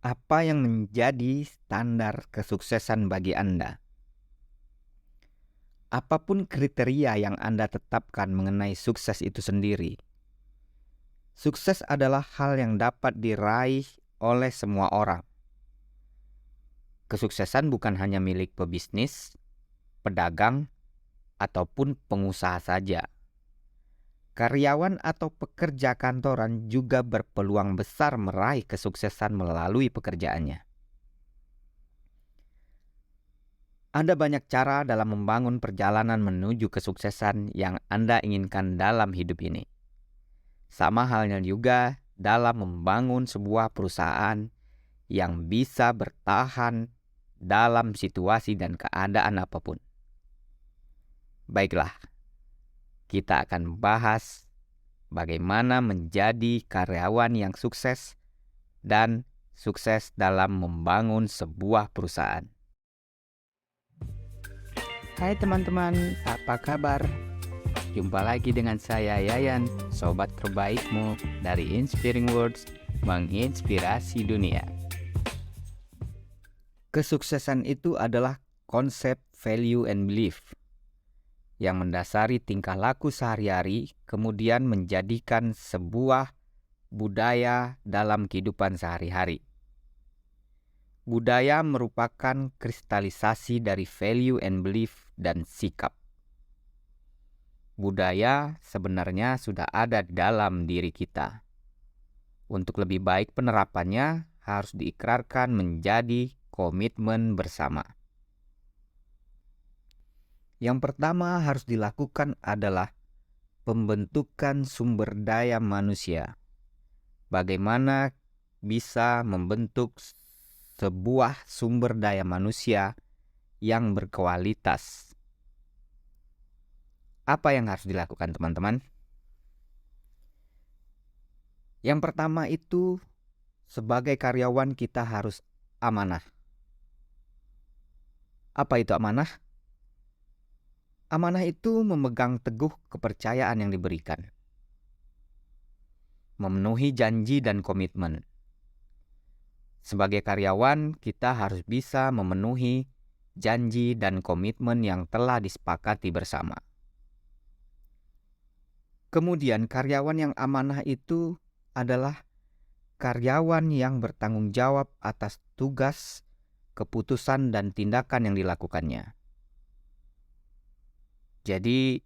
Apa yang menjadi standar kesuksesan bagi Anda? Apapun kriteria yang Anda tetapkan mengenai sukses itu sendiri, sukses adalah hal yang dapat diraih oleh semua orang. Kesuksesan bukan hanya milik pebisnis, pedagang, ataupun pengusaha saja. Karyawan atau pekerja kantoran juga berpeluang besar meraih kesuksesan melalui pekerjaannya. Ada banyak cara dalam membangun perjalanan menuju kesuksesan yang Anda inginkan dalam hidup ini. Sama halnya juga dalam membangun sebuah perusahaan yang bisa bertahan dalam situasi dan keadaan apapun. Baiklah, kita akan bahas bagaimana menjadi karyawan yang sukses dan sukses dalam membangun sebuah perusahaan. Hai teman-teman, apa kabar? Jumpa lagi dengan saya Yayan, sobat terbaikmu dari Inspiring Words, menginspirasi dunia. Kesuksesan itu adalah konsep value and belief yang mendasari tingkah laku sehari-hari, kemudian menjadikan sebuah budaya dalam kehidupan sehari-hari. Budaya merupakan kristalisasi dari value and belief dan sikap. Budaya sebenarnya sudah ada di dalam diri kita. Untuk lebih baik penerapannya harus diikrarkan menjadi komitmen bersama. Yang pertama harus dilakukan adalah pembentukan sumber daya manusia. Bagaimana bisa membentuk sebuah sumber daya manusia yang berkualitas? Apa yang harus dilakukan, teman-teman? Yang pertama itu, sebagai karyawan kita harus amanah. Apa itu amanah? Amanah itu memegang teguh kepercayaan yang diberikan, memenuhi janji dan komitmen. Sebagai karyawan, kita harus bisa memenuhi janji dan komitmen yang telah disepakati bersama. Kemudian, karyawan yang amanah itu adalah karyawan yang bertanggung jawab atas tugas, keputusan, dan tindakan yang dilakukannya. Jadi,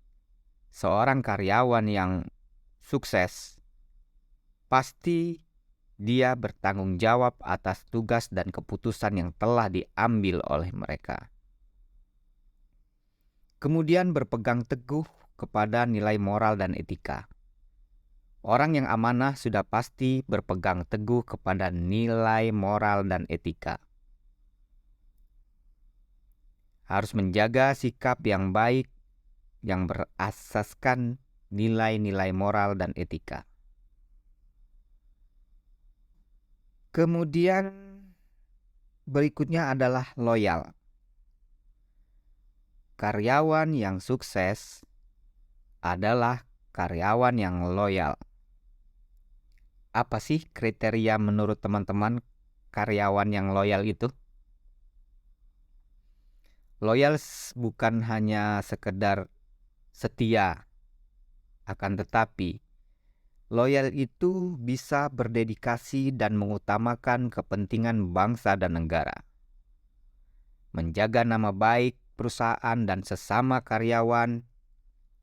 seorang karyawan yang sukses pasti dia bertanggung jawab atas tugas dan keputusan yang telah diambil oleh mereka. Kemudian berpegang teguh kepada nilai moral dan etika. Orang yang amanah sudah pasti berpegang teguh kepada nilai moral dan etika. Harus menjaga sikap yang baik yang berasaskan nilai-nilai moral dan etika. Kemudian berikutnya adalah loyal. Karyawan yang sukses adalah karyawan yang loyal. Apa sih kriteria menurut teman-teman karyawan yang loyal itu? Loyal bukan hanya sekedar setia, akan tetapi loyal itu bisa berdedikasi dan mengutamakan kepentingan bangsa dan negara. Menjaga nama baik perusahaan dan sesama karyawan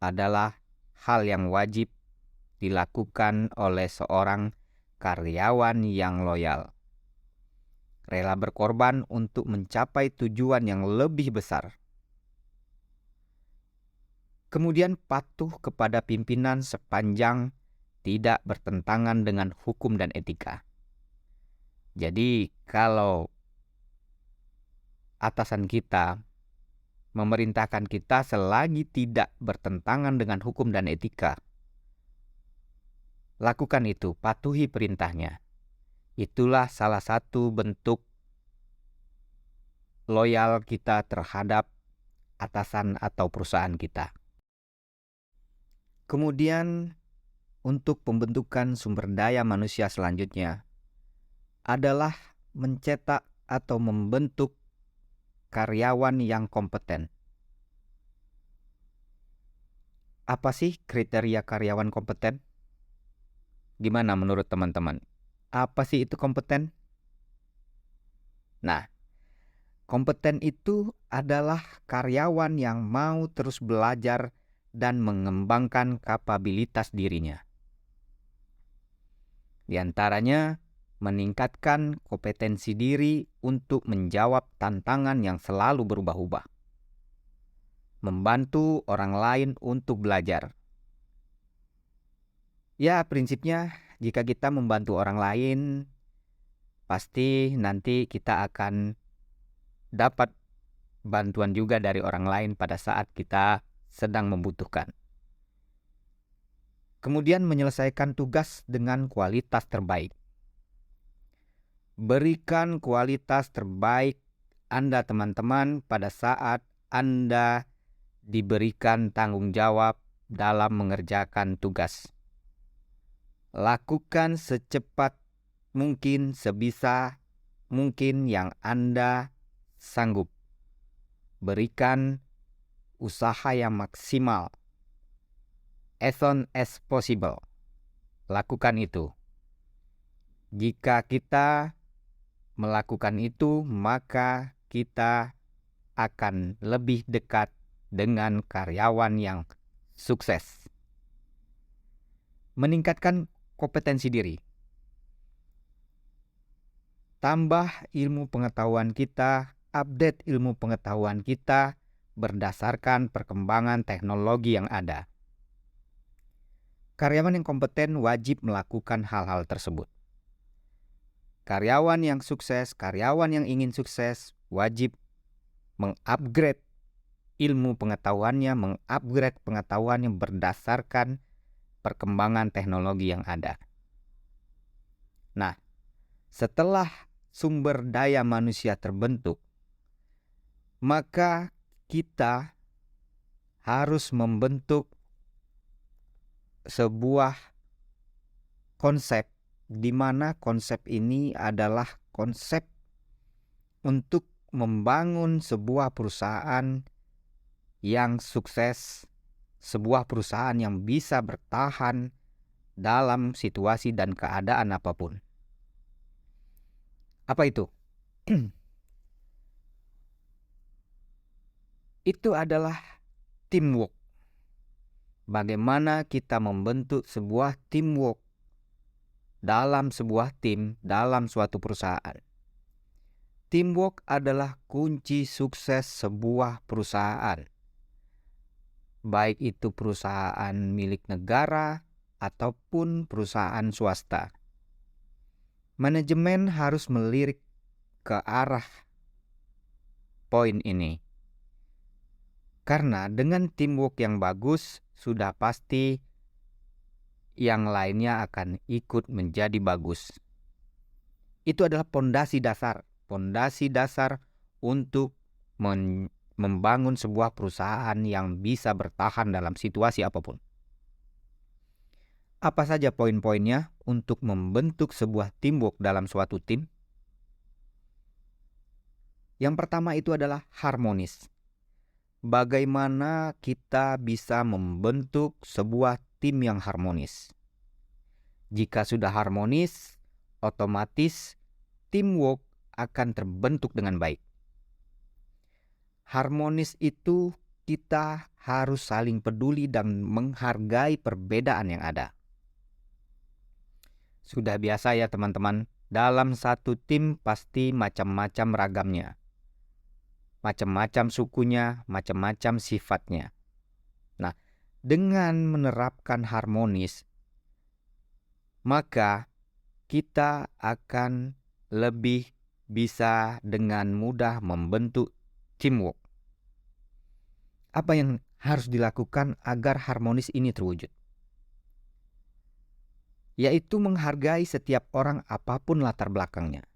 adalah hal yang wajib dilakukan oleh seorang karyawan yang loyal. Rela berkorban untuk mencapai tujuan yang lebih besar. Kemudian patuh kepada pimpinan sepanjang tidak bertentangan dengan hukum dan etika. Jadi kalau atasan kita memerintahkan kita selagi tidak bertentangan dengan hukum dan etika, lakukan itu, patuhi perintahnya. Itulah salah satu bentuk loyal kita terhadap atasan atau perusahaan kita. Kemudian untuk pembentukan sumber daya manusia selanjutnya adalah mencetak atau membentuk karyawan yang kompeten. Apa sih kriteria karyawan kompeten? Gimana menurut teman-teman? Apa sih itu kompeten? Nah, kompeten itu adalah karyawan yang mau terus belajar dan mengembangkan kapabilitas dirinya. Di antaranya, meningkatkan kompetensi diri untuk menjawab tantangan yang selalu berubah-ubah. Membantu orang lain untuk belajar. Ya, prinsipnya jika kita membantu orang lain, pasti nanti kita akan dapat bantuan juga dari orang lain pada saat kita sedang membutuhkan. Kemudian menyelesaikan tugas dengan kualitas terbaik. Berikan kualitas terbaik Anda teman-teman pada saat Anda diberikan tanggung jawab dalam mengerjakan tugas. Lakukan secepat mungkin, sebisa mungkin yang Anda sanggup. Berikan usaha yang maksimal. As soon as possible. Lakukan itu. Jika kita melakukan itu, maka kita akan lebih dekat dengan karyawan yang sukses. Meningkatkan kompetensi diri. Tambah ilmu pengetahuan kita, update ilmu pengetahuan kita berdasarkan perkembangan teknologi yang ada. Karyawan yang kompeten wajib melakukan hal-hal tersebut. Karyawan yang sukses, karyawan yang ingin sukses wajib mengupgrade ilmu pengetahuannya, mengupgrade pengetahuannya berdasarkan perkembangan teknologi yang ada. Nah, setelah sumber daya manusia terbentuk, maka kita harus membentuk sebuah konsep, di mana konsep ini adalah konsep untuk membangun sebuah perusahaan yang sukses, sebuah perusahaan yang bisa bertahan dalam situasi dan keadaan apapun. Apa itu? Itu adalah teamwork. Bagaimana kita membentuk sebuah teamwork dalam sebuah tim, dalam suatu perusahaan. Teamwork adalah kunci sukses sebuah perusahaan. Baik itu perusahaan milik negara ataupun perusahaan swasta. Manajemen harus melirik ke arah poin ini. Karena dengan teamwork yang bagus, sudah pasti yang lainnya akan ikut menjadi bagus. Itu adalah pondasi dasar untuk membangun sebuah perusahaan yang bisa bertahan dalam situasi apapun. Apa saja poin-poinnya untuk membentuk sebuah teamwork dalam suatu tim? Yang pertama itu adalah harmonis. Bagaimana kita bisa membentuk sebuah tim yang harmonis? Jika sudah harmonis, otomatis teamwork akan terbentuk dengan baik. Harmonis itu kita harus saling peduli dan menghargai perbedaan yang ada. Sudah biasa ya teman-teman, dalam satu tim pasti macam-macam ragamnya. Macam-macam sukunya, macam-macam sifatnya. Nah, dengan menerapkan harmonis, maka kita akan lebih bisa dengan mudah membentuk teamwork. Apa yang harus dilakukan agar harmonis ini terwujud? Yaitu menghargai setiap orang apapun latar belakangnya.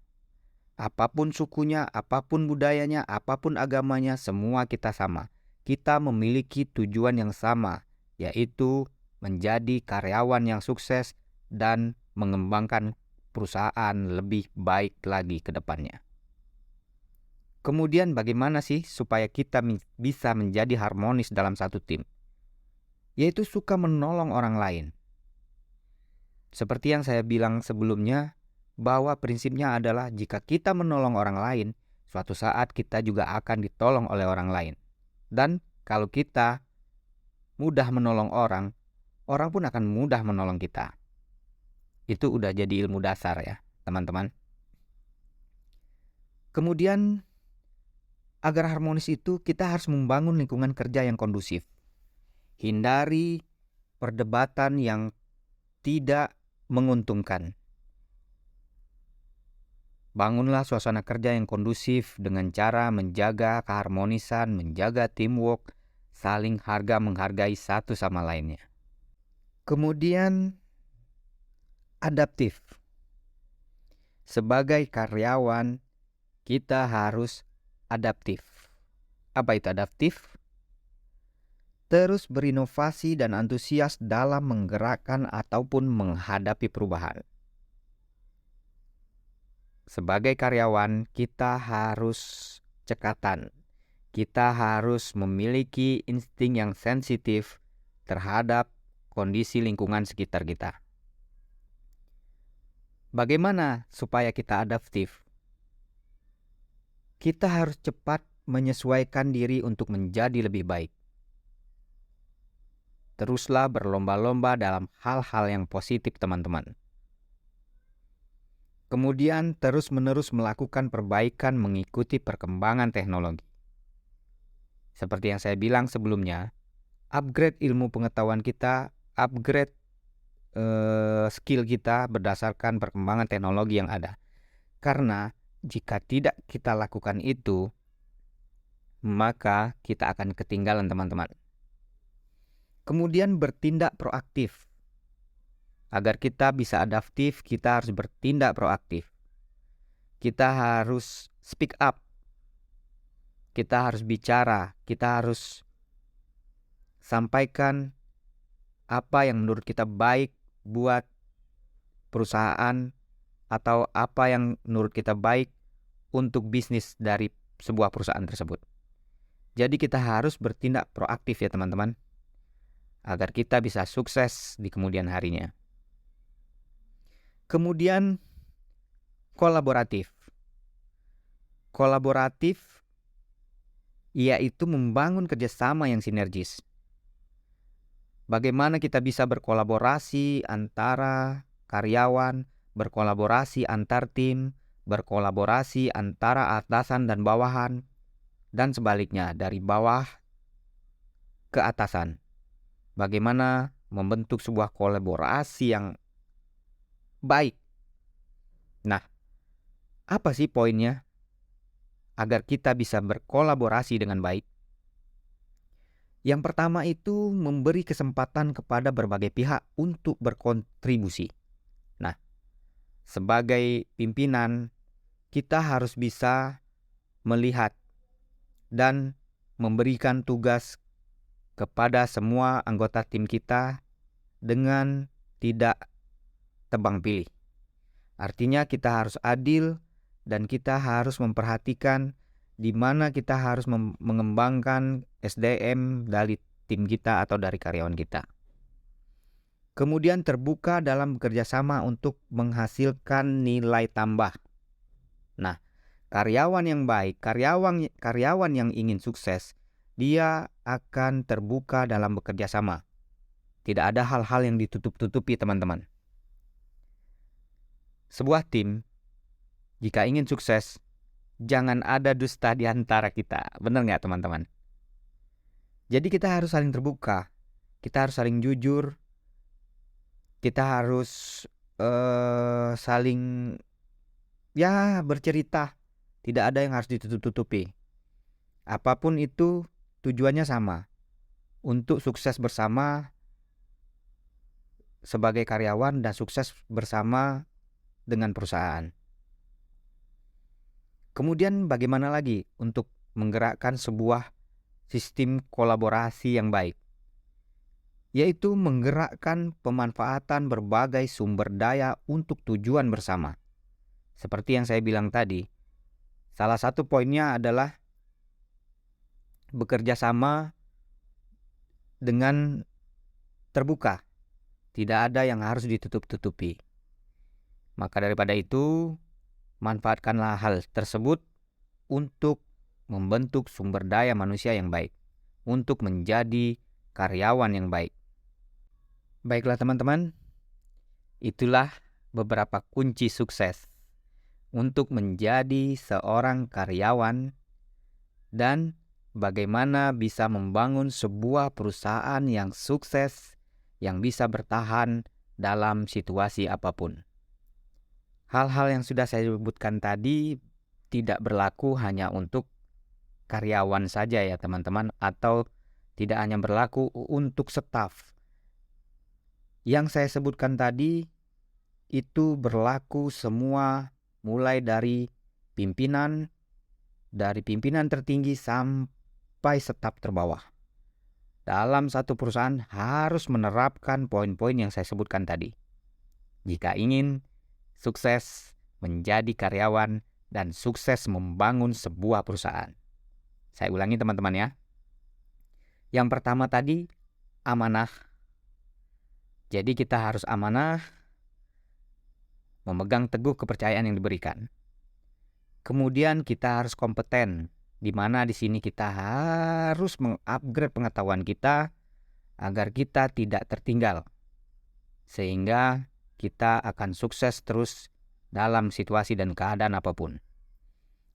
Apapun sukunya, apapun budayanya, apapun agamanya, semua kita sama. Kita memiliki tujuan yang sama, yaitu menjadi karyawan yang sukses dan mengembangkan perusahaan lebih baik lagi ke depannya. Kemudian bagaimana sih supaya kita bisa menjadi harmonis dalam satu tim? Yaitu suka menolong orang lain. Seperti yang saya bilang sebelumnya, bahwa prinsipnya adalah jika kita menolong orang lain, suatu saat kita juga akan ditolong oleh orang lain. Dan kalau kita mudah menolong orang, orang pun akan mudah menolong kita. Itu udah jadi ilmu dasar ya, teman-teman. Kemudian, agar harmonis itu kita harus membangun lingkungan kerja yang kondusif. Hindari perdebatan yang tidak menguntungkan. Bangunlah suasana kerja yang kondusif dengan cara menjaga keharmonisan, menjaga teamwork, saling menghargai satu sama lainnya. Kemudian, adaptif. Sebagai karyawan, kita harus adaptif. Apa itu adaptif? Terus berinovasi dan antusias dalam menggerakkan ataupun menghadapi perubahan. Sebagai karyawan, kita harus cekatan. Kita harus memiliki insting yang sensitif terhadap kondisi lingkungan sekitar kita. Bagaimana supaya kita adaptif? Kita harus cepat menyesuaikan diri untuk menjadi lebih baik. Teruslah berlomba-lomba dalam hal-hal yang positif, teman-teman. Kemudian terus-menerus melakukan perbaikan mengikuti perkembangan teknologi. Seperti yang saya bilang sebelumnya, upgrade ilmu pengetahuan kita, upgrade skill kita berdasarkan perkembangan teknologi yang ada. Karena jika tidak kita lakukan itu, maka kita akan ketinggalan, teman-teman. Kemudian bertindak proaktif. Agar kita bisa adaptif, kita harus bertindak proaktif. Kita harus speak up. Kita harus bicara. Kita harus sampaikan apa yang menurut kita baik buat perusahaan atau apa yang menurut kita baik untuk bisnis dari sebuah perusahaan tersebut. Jadi kita harus bertindak proaktif ya teman-teman, agar kita bisa sukses di kemudian harinya. Kemudian kolaboratif. Kolaboratif yaitu membangun kerjasama yang sinergis. Bagaimana kita bisa berkolaborasi antara karyawan, berkolaborasi antar tim, berkolaborasi antara atasan dan bawahan, dan sebaliknya dari bawah ke atasan. Bagaimana membentuk sebuah kolaborasi yang baik. Nah, apa sih poinnya agar kita bisa berkolaborasi dengan baik? Yang pertama itu memberi kesempatan kepada berbagai pihak untuk berkontribusi. Nah, sebagai pimpinan, kita harus bisa melihat dan memberikan tugas kepada semua anggota tim kita dengan tidak tebang pilih. Artinya kita harus adil dan kita harus memperhatikan di mana kita harus mengembangkan SDM dari tim kita atau dari karyawan kita. Kemudian terbuka dalam bekerja sama untuk menghasilkan nilai tambah. Nah, karyawan yang baik, karyawan yang ingin sukses, dia akan terbuka dalam bekerja sama. Tidak ada hal-hal yang ditutup-tutupi, teman-teman. Sebuah tim, jika ingin sukses, jangan ada dusta di antara kita. Benar nggak, teman-teman? Jadi kita harus saling terbuka. Kita harus saling jujur. Kita harus saling bercerita. Tidak ada yang harus ditutup-tutupi. Apapun itu tujuannya sama. Untuk sukses bersama sebagai karyawan dan sukses bersama dengan perusahaan. Kemudian bagaimana lagi untuk menggerakkan sebuah sistem kolaborasi yang baik? yaitu menggerakkan pemanfaatan berbagai sumber daya untuk tujuan bersama. Seperti yang saya bilang tadi, salah satu poinnya adalah bekerja sama dengan terbuka. Tidak ada yang harus ditutup-tutupi. Maka daripada itu, manfaatkanlah hal tersebut untuk membentuk sumber daya manusia yang baik, untuk menjadi karyawan yang baik. Baiklah teman-teman, itulah beberapa kunci sukses untuk menjadi seorang karyawan dan bagaimana bisa membangun sebuah perusahaan yang sukses, yang bisa bertahan dalam situasi apapun. Hal-hal yang sudah saya sebutkan tadi tidak berlaku hanya untuk karyawan saja ya teman-teman, atau tidak hanya berlaku untuk staf. Yang saya sebutkan tadi itu berlaku semua, mulai dari pimpinan tertinggi sampai staf terbawah. Dalam satu perusahaan harus menerapkan poin-poin yang saya sebutkan tadi, jika ingin sukses menjadi karyawan dan sukses membangun sebuah perusahaan. Saya ulangi teman-teman ya. Yang pertama tadi, amanah. Jadi kita harus amanah, memegang teguh kepercayaan yang diberikan. Kemudian kita harus kompeten, di mana di sini kita harus mengupgrade pengetahuan kita agar kita tidak tertinggal, sehingga kita akan sukses terus dalam situasi dan keadaan apapun.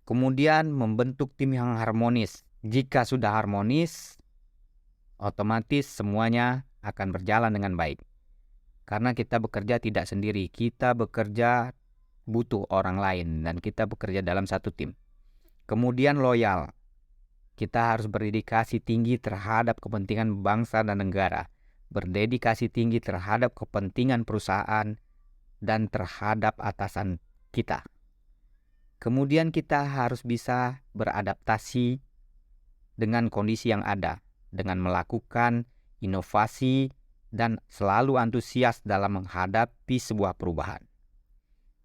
Kemudian membentuk tim yang harmonis. Jika sudah harmonis, otomatis semuanya akan berjalan dengan baik. Karena kita bekerja tidak sendiri, kita bekerja butuh orang lain dan kita bekerja dalam satu tim. Kemudian loyal. Kita harus berdedikasi tinggi terhadap kepentingan bangsa dan negara, berdedikasi tinggi terhadap kepentingan perusahaan dan terhadap atasan kita. Kemudian kita harus bisa beradaptasi dengan kondisi yang ada, dengan melakukan inovasi dan selalu antusias dalam menghadapi sebuah perubahan.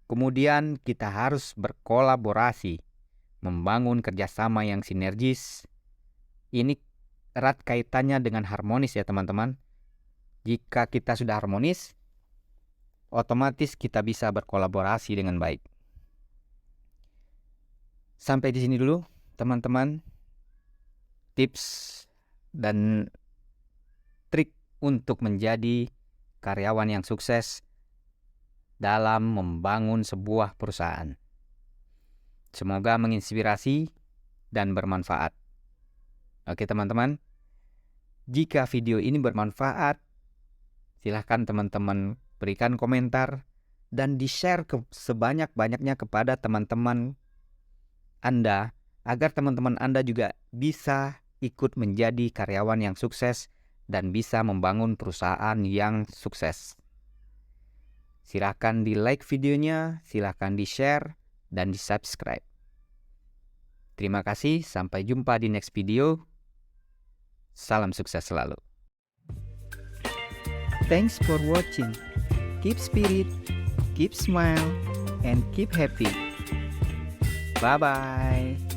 Kemudian kita harus berkolaborasi, membangun kerjasama yang sinergis. Ini erat kaitannya dengan harmonis ya teman-teman. Jika kita sudah harmonis, otomatis kita bisa berkolaborasi dengan baik. Sampai di sini dulu teman-teman, tips dan trik untuk menjadi karyawan yang sukses dalam membangun sebuah perusahaan. Semoga menginspirasi dan bermanfaat. Oke teman-teman, jika video ini bermanfaat, silahkan teman-teman berikan komentar dan di-share sebanyak-banyaknya kepada teman-teman Anda, agar teman-teman Anda juga bisa ikut menjadi karyawan yang sukses dan bisa membangun perusahaan yang sukses. Silahkan di-like videonya, silahkan di-share, dan di-subscribe. Terima kasih, sampai jumpa di next video. Salam sukses selalu. Thanks for watching. Keep spirit, keep smile, and keep happy. Bye-bye.